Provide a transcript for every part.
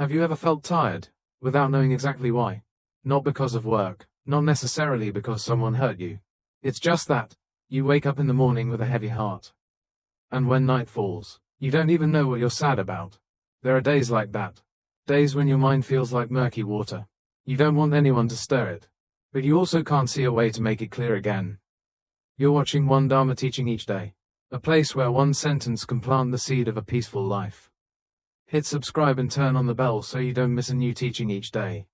Have you ever felt tired, without knowing exactly why? Not because of work, not necessarily because someone hurt you. It's just that you wake up in the morning with a heavy heart. And when night falls, you don't even know what you're sad about. There are days like that. Days when your mind feels like murky water. You don't want anyone to stir it. But you also can't see a way to make it clear again. You're watching one Dharma teaching each day. A place where one sentence can plant the seed of a peaceful life. Hit subscribe and turn on the bell so you don't miss a new teaching each day.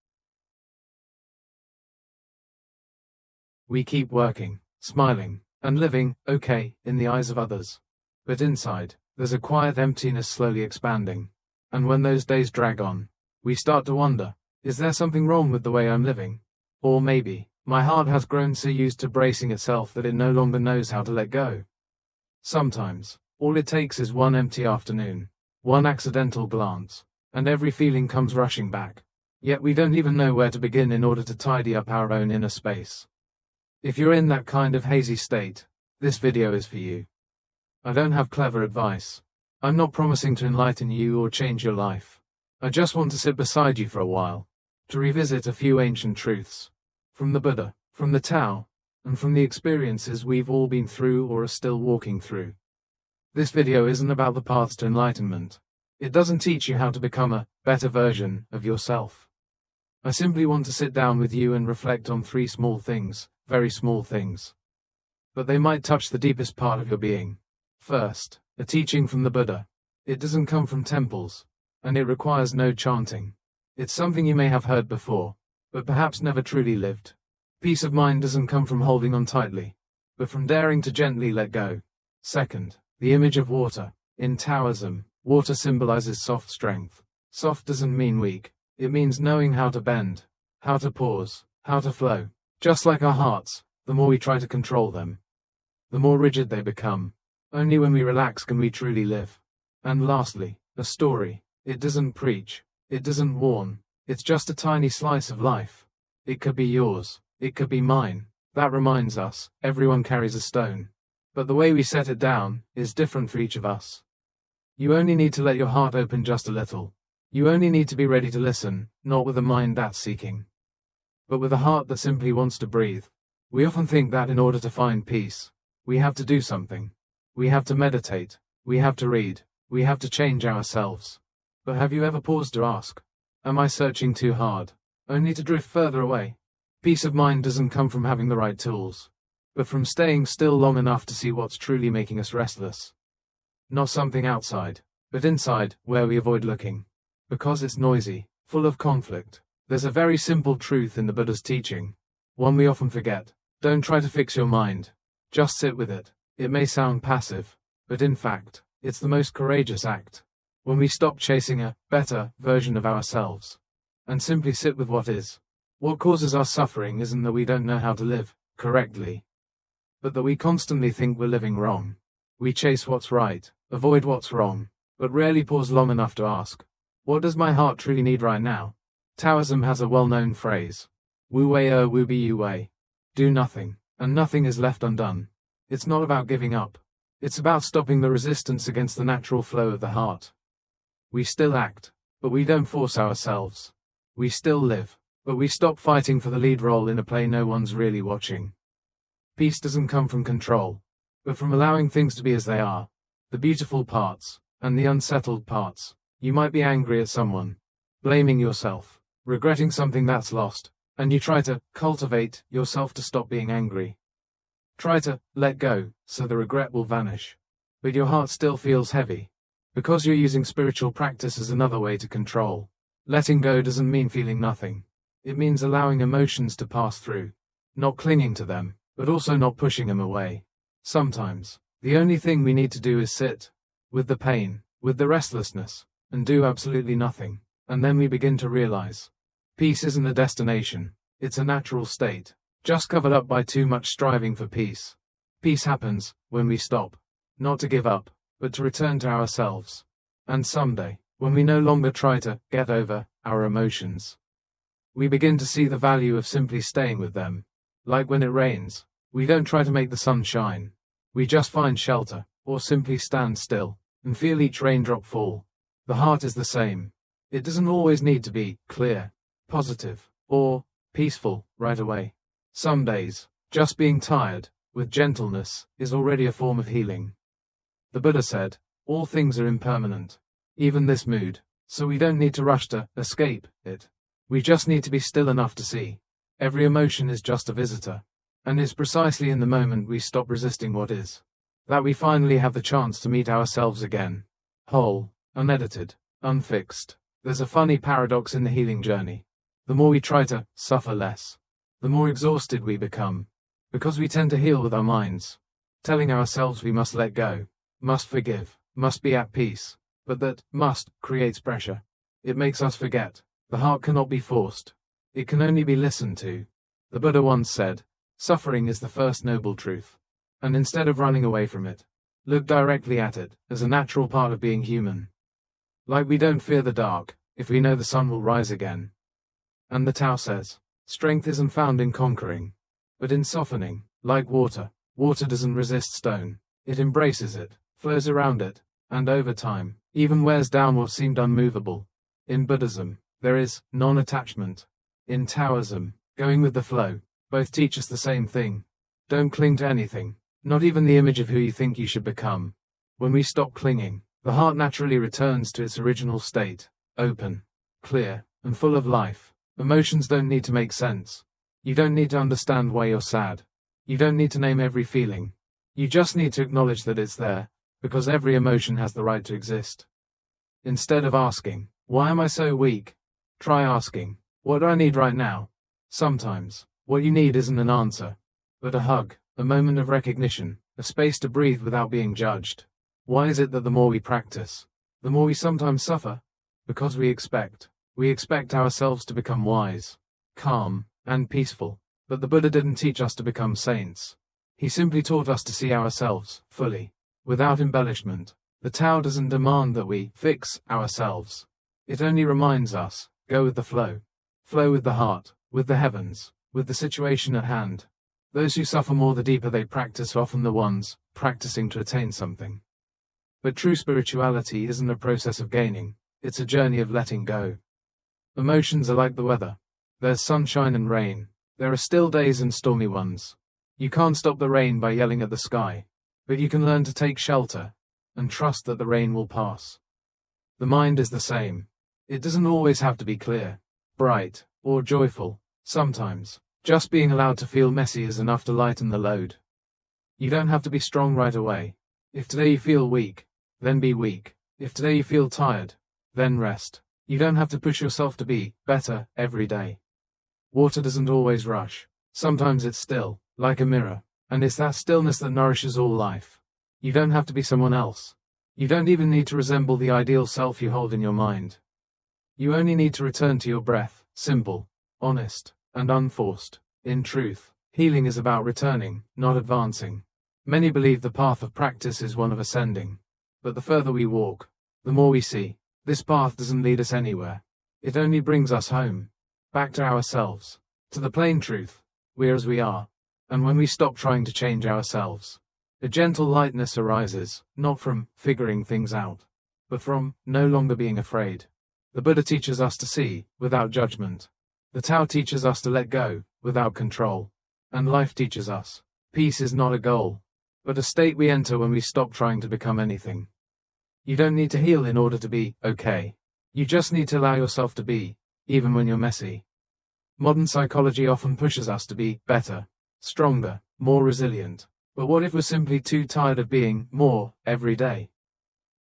We keep working, smiling, and living, okay, in the eyes of others. But inside, there's a quiet emptiness slowly expanding. And when those days drag on, we start to wonder, is there something wrong with the way I'm living? Or maybe, my heart has grown so used to bracing itself that it no longer knows how to let go. Sometimes, all it takes is one empty afternoon, one accidental glance, and every feeling comes rushing back. Yet we don't even know where to begin in order to tidy up our own inner space. If you're in that kind of hazy state, this video is for you. I don't have clever advice. I'm not promising to enlighten you or change your life. I just want to sit beside you for a while, to revisit a few ancient truths, from the Buddha, from the Tao, and from the experiences we've all been through or are still walking through. This video isn't about the paths to enlightenment. It doesn't teach you how to become a better version of yourself. I simply want to sit down with you and reflect on three small things, very small things. But they might touch the deepest part of your being. First, a teaching from the Buddha. It doesn't come from temples, and it requires no chanting. It's something you may have heard before, but perhaps never truly lived. Peace of mind doesn't come from holding on tightly, but from daring to gently let go. Second, the image of water. In Taoism, water symbolizes soft strength. Soft doesn't mean weak. It means knowing how to bend, how to pause, how to flow. Just like our hearts, the more we try to control them, the more rigid they become. Only when we relax can we truly live. And lastly, a story. It doesn't preach. It doesn't warn. It's just a tiny slice of life. It could be yours. It could be mine. That reminds us, everyone carries a stone. But the way we set it down is different for each of us. You only need to let your heart open just a little. You only need to be ready to listen, not with a mind that's seeking, but with a heart that simply wants to breathe. We often think that in order to find peace, we have to do something. We have to meditate, we have to read, we have to change ourselves. But have you ever paused to ask, am I searching too hard, only to drift further away? Peace of mind doesn't come from having the right tools, but from staying still long enough to see what's truly making us restless. Not something outside, but inside, where we avoid looking. Because it's noisy, full of conflict. There's a very simple truth in the Buddha's teaching, one we often forget. Don't try to fix your mind. Just sit with it. It may sound passive, but in fact, it's the most courageous act. When we stop chasing a better version of ourselves, and simply sit with what is. What causes our suffering isn't that we don't know how to live correctly, but that we constantly think we're living wrong. We chase what's right, avoid what's wrong, but rarely pause long enough to ask, what does my heart truly need right now? Taoism has a well-known phrase, Wu Wei Wu Bi Yu Wei. Do nothing, and nothing is left undone. It's not about giving up. It's about stopping the resistance against the natural flow of the heart. We still act, but we don't force ourselves. We still live, but we stop fighting for the lead role in a play no one's really watching. Peace doesn't come from control, but from allowing things to be as they are. The beautiful parts, and the unsettled parts. You might be angry at someone, blaming yourself, regretting something that's lost, and you try to cultivate yourself to stop being angry. Try to let go, so the regret will vanish. But your heart still feels heavy, because you're using spiritual practice as another way to control. Letting go doesn't mean feeling nothing. It means allowing emotions to pass through, not clinging to them, but also not pushing them away. Sometimes, the only thing we need to do is sit, with the pain, with the restlessness, and do absolutely nothing. And then we begin to realize, peace isn't a destination, it's a natural state. Just covered up by too much striving for peace. Peace happens when we stop, not to give up, but to return to ourselves. And someday, when we no longer try to get over our emotions, we begin to see the value of simply staying with them. Like when it rains, we don't try to make the sun shine. We just find shelter, or simply stand still, and feel each raindrop fall. The heart is the same. It doesn't always need to be clear, positive, or peaceful right away. Some days, just being tired, with gentleness, is already a form of healing. The Buddha said, all things are impermanent, even this mood, so we don't need to rush to escape it. We just need to be still enough to see. Every emotion is just a visitor, and it's precisely in the moment we stop resisting what is, that we finally have the chance to meet ourselves again. Whole, unedited, unfixed. There's a funny paradox in the healing journey. The more we try to suffer less, the more exhausted we become, because we tend to heal with our minds, telling ourselves we must let go, must forgive, must be at peace, but that must creates pressure. It makes us forget. The heart cannot be forced. It can only be listened to. The Buddha once said, suffering is the first noble truth. And instead of running away from it, look directly at it as a natural part of being human. Like we don't fear the dark, if we know the sun will rise again. And the Tao says, strength isn't found in conquering, but in softening. Like water, water doesn't resist stone. It embraces it, flows around it, and over time, even wears down what seemed unmovable. In Buddhism, there is non-attachment. In Taoism, going with the flow. Both teach us the same thing. Don't cling to anything, not even the image of who you think you should become. When we stop clinging, the heart naturally returns to its original state, open, clear, and full of life. Emotions don't need to make sense. You don't need to understand why you're sad. You don't need to name every feeling. You just need to acknowledge that it's there, because every emotion has the right to exist. Instead of asking, why am I so weak? Try asking, what do I need right now? Sometimes, what you need isn't an answer, but a hug, a moment of recognition, a space to breathe without being judged. Why is it that the more we practice, the more we sometimes suffer? Because we expect ourselves to become wise, calm, and peaceful. But the Buddha didn't teach us to become saints. He simply taught us to see ourselves fully, without embellishment. The Tao doesn't demand that we fix ourselves. It only reminds us, go with the flow. Flow with the heart, with the heavens, with the situation at hand. Those who suffer more the deeper they practice are often the ones practicing to attain something. But true spirituality isn't a process of gaining, it's a journey of letting go. Emotions are like the weather. There's sunshine and rain. There are still days and stormy ones. You can't stop the rain by yelling at the sky, but you can learn to take shelter and trust that the rain will pass. The mind is the same. It doesn't always have to be clear, bright, or joyful. Sometimes, just being allowed to feel messy is enough to lighten the load. You don't have to be strong right away. If today you feel weak, then be weak. If today you feel tired, then rest. You don't have to push yourself to be better every day. Water doesn't always rush. Sometimes it's still, like a mirror, and it's that stillness that nourishes all life. You don't have to be someone else. You don't even need to resemble the ideal self you hold in your mind. You only need to return to your breath, simple, honest, and unforced. In truth, healing is about returning, not advancing. Many believe the path of practice is one of ascending. But the further we walk, the more we see, this path doesn't lead us anywhere. It only brings us home, back to ourselves, to the plain truth. We're as we are. And when we stop trying to change ourselves, a gentle lightness arises, not from figuring things out, but from no longer being afraid. The Buddha teaches us to see, without judgment. The Tao teaches us to let go, without control. And life teaches us, peace is not a goal, but a state we enter when we stop trying to become anything. You don't need to heal in order to be okay. You just need to allow yourself to be, even when you're messy. Modern psychology often pushes us to be better, stronger, more resilient. But what if we're simply too tired of being more every day?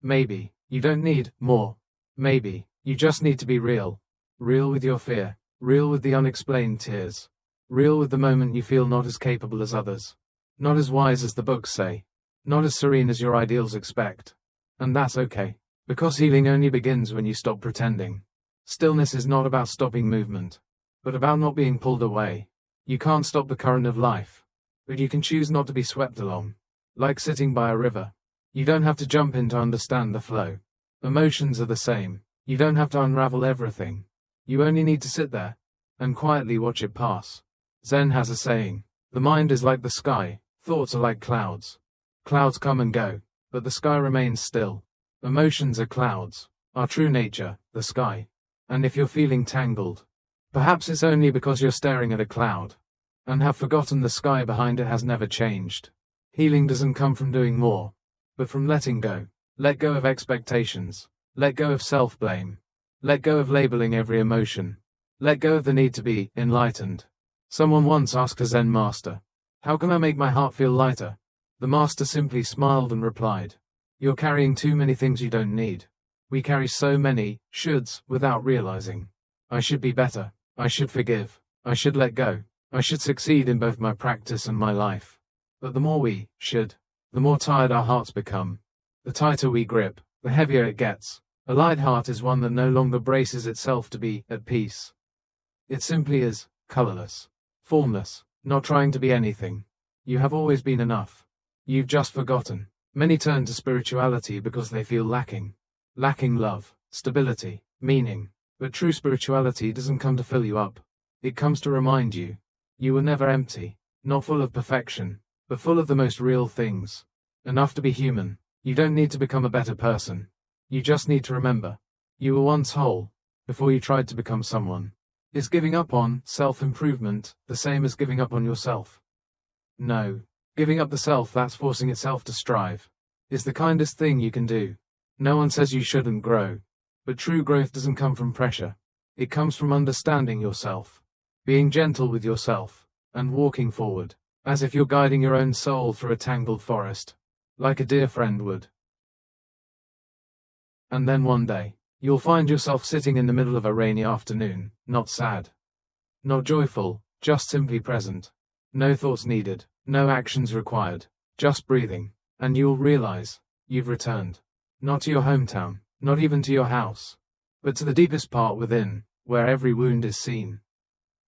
Maybe you don't need more. Maybe you just need to be real. Real with your fear. Real with the unexplained tears. Real with the moment you feel not as capable as others. Not as wise as the books say. Not as serene as your ideals expect. And that's okay. Because healing only begins when you stop pretending. Stillness is not about stopping movement, but about not being pulled away. You can't stop the current of life, but you can choose not to be swept along. Like sitting by a river. You don't have to jump in to understand the flow. Emotions are the same. You don't have to unravel everything. You only need to sit there and quietly watch it pass. Zen has a saying, the mind is like the sky, thoughts are like clouds. Clouds come and go, but the sky remains still. Emotions are clouds. Our true nature, the sky, And if you're feeling tangled, perhaps it's only because you're staring at a cloud and have forgotten the sky behind it has never changed. Healing doesn't come from doing more, but from letting go. Let go of expectations. Let go of self-blame. Let go of labeling every emotion. Let go of the need to be enlightened. Someone once asked a Zen master, "How can I make my heart feel lighter?" The master simply smiled and replied, "You're carrying too many things you don't need." We carry so many shoulds without realizing. I should be better. I should forgive. I should let go. I should succeed in both my practice and my life. But the more we should, the more tired our hearts become. The tighter we grip, the heavier it gets. A light heart is one that no longer braces itself to be at peace. It simply is, colorless, formless, not trying to be anything. You have always been enough. You've just forgotten. Many turn to spirituality because they feel lacking love, stability, meaning. But true spirituality doesn't come to fill you up. It comes to remind you. You were never empty, not full of perfection, but full of the most real things. Enough to be human. You don't need to become a better person. You just need to remember. You were once whole, before you tried to become someone. Is giving up on self-improvement the same as giving up on yourself? No. Giving up the self that's forcing itself to strive is the kindest thing you can do. No one says you shouldn't grow. But true growth doesn't come from pressure. It comes from understanding yourself, being gentle with yourself, and walking forward, as if you're guiding your own soul through a tangled forest, like a dear friend would. And then one day, you'll find yourself sitting in the middle of a rainy afternoon, not sad, not joyful, just simply present. No thoughts needed, no actions required, just breathing, and you'll realize, you've returned. Not to your hometown, not even to your house, but to the deepest part within, where every wound is seen,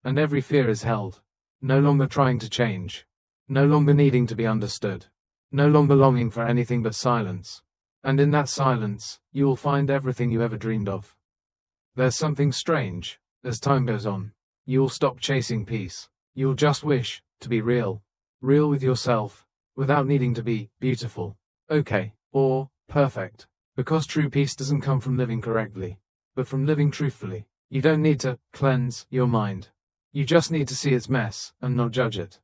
and every fear is held. No longer trying to change, no longer needing to be understood, no longer longing for anything but silence. And in that silence, you will find everything you ever dreamed of. There's something strange. As time goes on, you'll stop chasing peace. You'll just wish to be real. Real with yourself, without needing to be beautiful, okay, or perfect. Because true peace doesn't come from living correctly, but from living truthfully. You don't need to cleanse your mind. You just need to see its mess and not judge it.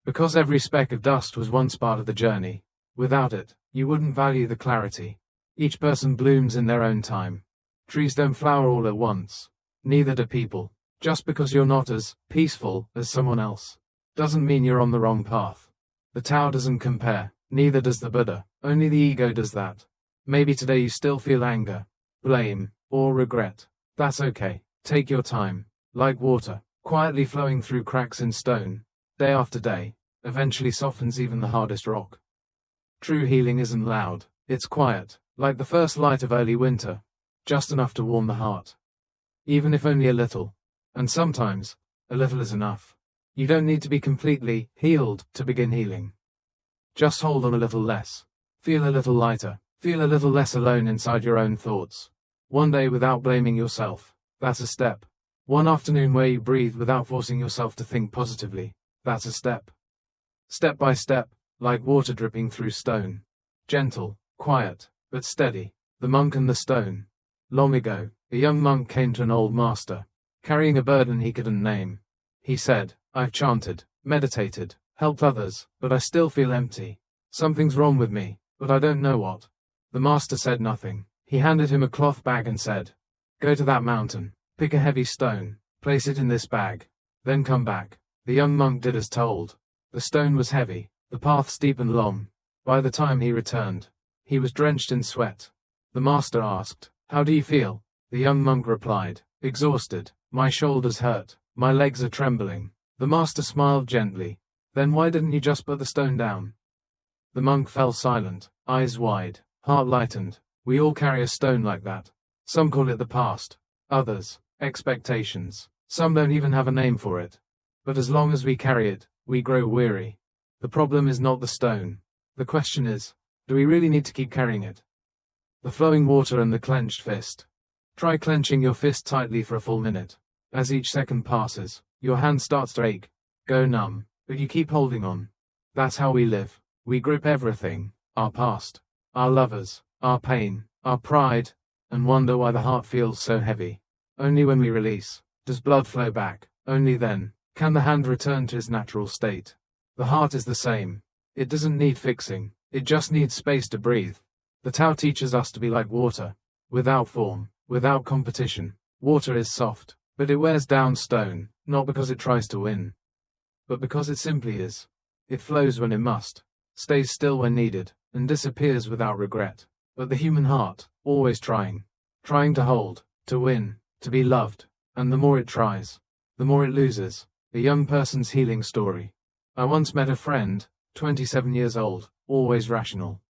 Because every speck of dust was once part of the journey. Without it, you wouldn't value the clarity. Each person blooms in their own time. Trees don't flower all at once. Neither do people. Just because you're not as peaceful as someone else doesn't mean you're on the wrong path. The Tao doesn't compare. Neither does the Buddha. Only the ego does that. Maybe today you still feel anger, blame, or regret. That's okay. Take your time. Like water, quietly flowing through cracks in stone, day after day, eventually softens even the hardest rock. True healing isn't loud. It's quiet, like the first light of early winter, just enough to warm the heart. Even if only a little. And sometimes, a little is enough. You don't need to be completely healed to begin healing. Just hold on a little less. Feel a little lighter. Feel a little less alone inside your own thoughts. One day without blaming yourself. That's a step. One afternoon where you breathe without forcing yourself to think positively. That's a step. Step by step, like water dripping through stone. Gentle, quiet, but steady. The monk and the stone. Long ago, a young monk came to an old master, carrying a burden he couldn't name. He said, "I've chanted, meditated, helped others, but I still feel empty. Something's wrong with me, but I don't know what." The master said nothing. He handed him a cloth bag and said, "Go to that mountain, pick a heavy stone, place it in this bag, then come back." The young monk did as told. The stone was heavy, the path steep and long. By the time he returned, he was drenched in sweat. The master asked, "How do you feel?" The young monk replied, "Exhausted, my shoulders hurt, my legs are trembling." The master smiled gently. "Then why didn't you just put the stone down?" The monk fell silent, eyes wide, heart lightened. We all carry a stone like that. Some call it the past, others, expectations. Some don't even have a name for it. But as long as we carry it, we grow weary. The problem is not the stone. The question is, do we really need to keep carrying it? The flowing water and the clenched fist. Try clenching your fist tightly for a full minute. As each second passes, your hand starts to ache, go numb, but you keep holding on. That's how we live. We grip everything, our past, our lovers, our pain, our pride, and wonder why the heart feels so heavy. Only when we release does blood flow back. Only then can the hand return to its natural state. The heart is the same. It doesn't need fixing. It just needs space to breathe. The Tao teaches us to be like water, without form, without competition. Water is soft, but it wears down stone, not because it tries to win, but because it simply is. It flows when it must, stays still when needed, and disappears without regret. But the human heart, always trying to hold, to win, to be loved, and the more it tries, the more it loses. A young person's healing story. I once met a friend, 27 years old, always rational,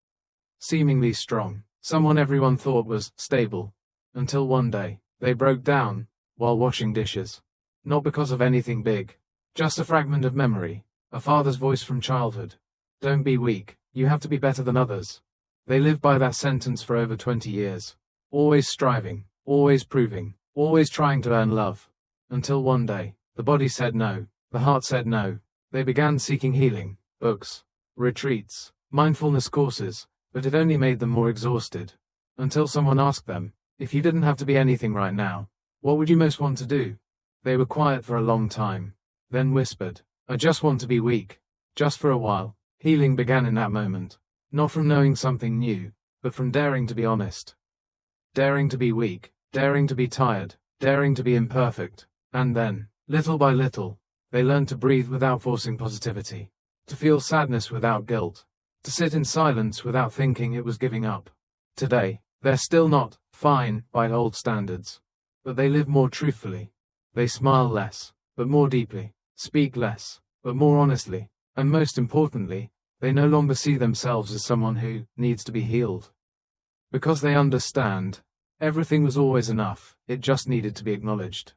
seemingly strong, someone everyone thought was stable, until one day, they broke down while washing dishes. Not because of anything big, just a fragment of memory, a father's voice from childhood. Don't be weak, you have to be better than others. They lived by that sentence for over 20 years. Always striving, always proving, always trying to earn love. Until one day, the body said no, the heart said no. They began seeking healing, books, retreats, mindfulness courses, but it only made them more exhausted. Until someone asked them, if you didn't have to be anything right now, what would you most want to do? They were quiet for a long time, then whispered, I just want to be weak. Just for a while. Healing began in that moment. Not from knowing something new, but from daring to be honest. Daring to be weak, daring to be tired, daring to be imperfect. And then, little by little, they learned to breathe without forcing positivity, to feel sadness without guilt, to sit in silence without thinking it was giving up. Today, they're still not fine by old standards, but they live more truthfully. They smile less, but more deeply, speak less, but more honestly, and most importantly, they no longer see themselves as someone who needs to be healed. Because they understand, everything was always enough, it just needed to be acknowledged.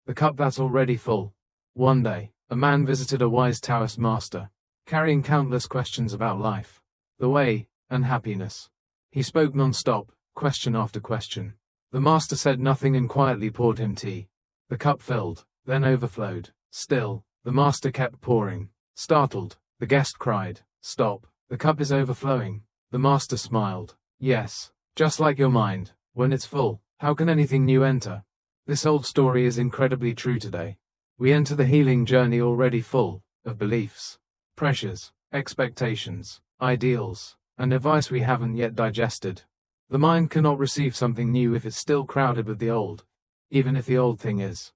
The cup that's already full. One day, a man visited a wise Taoist master, carrying countless questions about life, the way, and happiness. He spoke non-stop, question after question. The master said nothing and quietly poured him tea. The cup filled, then overflowed. Still, the master kept pouring. Startled, the guest cried, Stop, the cup is overflowing. The master smiled. Yes, just like your mind, when it's full, how can anything new enter? This old story is incredibly true today. We enter the healing journey already full of beliefs, pressures, expectations, ideals, and advice we haven't yet digested. The mind cannot receive something new if it's still crowded with the old, even if the old thing is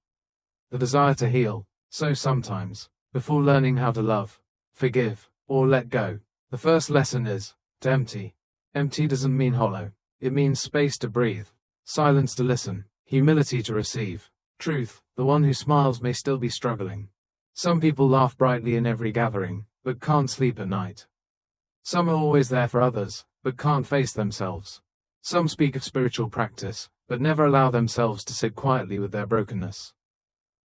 the desire to heal. So sometimes, before learning how to love, forgive, or let go, the first lesson is to empty. Empty doesn't mean hollow. It means space to breathe, silence to listen, humility to receive. Truth, the one who smiles may still be struggling. Some people laugh brightly in every gathering, but can't sleep at night. Some are always there for others, but can't face themselves. Some speak of spiritual practice, but never allow themselves to sit quietly with their brokenness.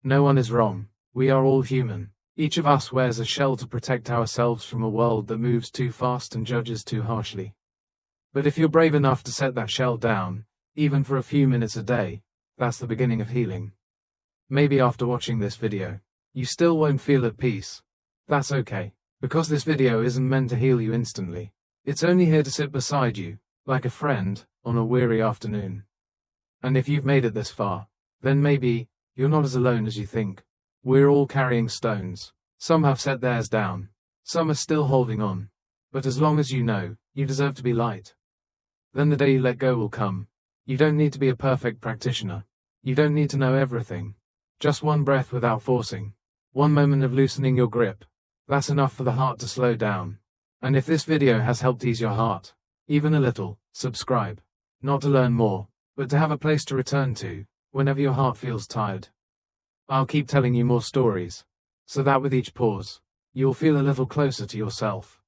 No one is wrong. We are all human. Each of us wears a shell to protect ourselves from a world that moves too fast and judges too harshly. But if you're brave enough to set that shell down, even for a few minutes a day, that's the beginning of healing. Maybe after watching this video, you still won't feel at peace. That's okay, because this video isn't meant to heal you instantly. It's only here to sit beside you, like a friend, on a weary afternoon. And if you've made it this far, then maybe you're not as alone as you think. We're all carrying stones. Some have set theirs down. Some are still holding on. But as long as you know, you deserve to be light, then the day you let go will come. You don't need to be a perfect practitioner. You don't need to know everything. Just one breath without forcing. One moment of loosening your grip. That's enough for the heart to slow down. And if this video has helped ease your heart, even a little, subscribe. Not to learn more, but to have a place to return to, whenever your heart feels tired. I'll keep telling you more stories, so that with each pause, you'll feel a little closer to yourself.